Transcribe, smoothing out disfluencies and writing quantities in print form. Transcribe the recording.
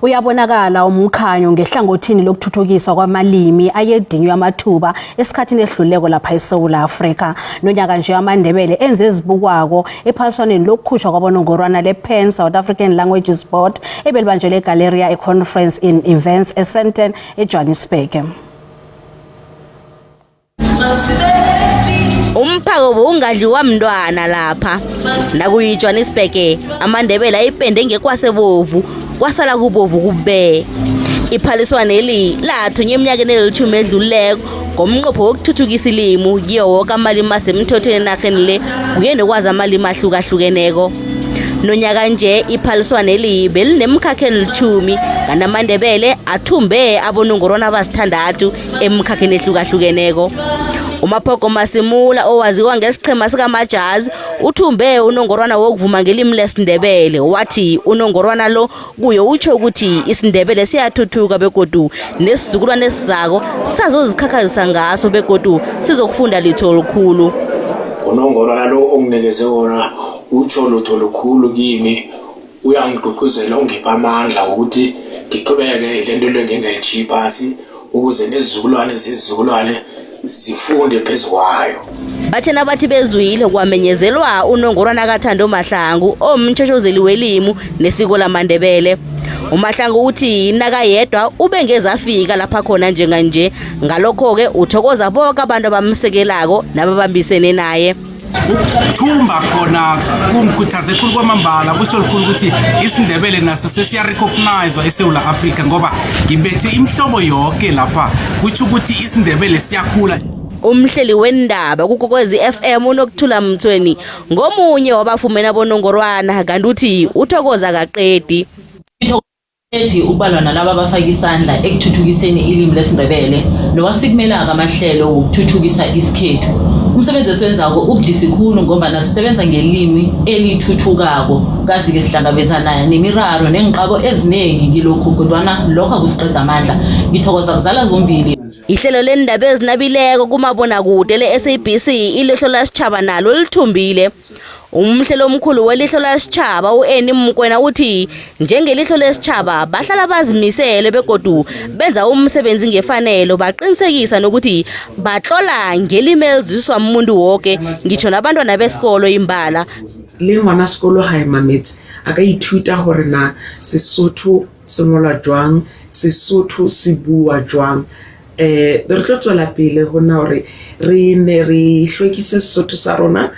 Uyabonakala umkhanyo ngehlangothini lokuthuthukiswa kwamalimi ayedinywe amathuba esikhathini ehluleko lapha eSouth Africa. Nonyaka nje AmaNdebele enze ezibukwako ephaliswaneni lokukhushwa kwabonongorwana lePen South African Languages Board ebelibanjelwe eGaleria eConference in Events eSandton eJohannesburg. Umphako bungadliwa mntwana lapha nakuyiJohannesburg AmaNdebele ayipende ngekwasebovu kwasala kubovu kube. Iphaliswaneli lathunywa eminyakeni elithumi edluleko ngomnqopho wokuthuthukisa ilimi kiyo woke amalimi asemthethweni enarheni le kuye nokwazi amalimi ahlukahlukeneko. Nonyaka nje iphaliswaneli belinemkhakha elithumi kanti AmaNdebele athumbe abonongorwana abasithandathu emkhakheni ehlukahlukeneko. Umaphoko Masimula owaziwa ngesiqhema sikamajazi uthumbe unongorwana wokuvuma ngelimi lesiNdebele wathi unongorwana lo kuyo utsho ukuthi isiNdebele siyathuthuka begodu nesizukulwane esizako sazozikhakhazisa ngaso begodu sizokufunda litho olukhulu. Unongorwana lo onginikeze wona utsho lutho lukhulu kimi, uyangigqugquzela ungipha amandla ukuthi ngiqhubeke lento engingayijipasi ukuze nezizukulwane zifunde phezukwayo. Bathena bathi bezwile kwamenyezelwa unongorwana kaThando Mahlangu omtshotshozeli welimi nesiko lamaNdebele. uMahlangu uthi nakayedwa ubengezafika lapha khona njenganje, ngalokho ke uthokoza bonke abantu abamsekelako nababambisene naye. Ukuthumba khona kumkhuthaze khulu kwamambala kusho likhulu ukuthi isiNdebele naso sesiyarecognizewa eSouth Africa ngoba ngibethe imhlobo yonke lapha kuthi ukuthi isiNdebele siyakhula. Umhleli wendaba kuKokwezi FM uNokuthula Mthweni ngomunye wabafumene abonongorwana kanti uthi uthokoza kaqedi. Ubalwa nalabo abafaka isandla ekuthuthukiseni ilimi lesiNdebele nowasikumela ngamahlelo ukuthuthukisa isikhethu. Umsebenzi eswenzako ubudisi khulu ngoba nasisebenza ngelimi elithuthukako kazi ke sihlangabezana nemiraro nengiqabo eziningi kilokho kodwana lokho akusiqeda amandla. Ngithokoza kuzala zombili. Ihlelo lendaba ezinabileko kumabona kude leSABC ilihlo lasitjhaba nalo lithumbile. Umhlelo omkhulu welihlo lasitjhaba uEni Mkwena uthi njengelihlo lesitjhaba bahlala bazimisele begodu benza umsebenzi ngefanelo baqinisekisa nokuthi batlola ngelimi eliziswa umuntu wonke ngitsho nabantwana besikolo imbala. Le ngwana sekolo ha emametse a ka ithuta hore na Sesotho se ngolwa jwang, Sesotho se bua jwang. Re tlo tswela pele hona hore re ne re hlwekise Sesotho sa rona.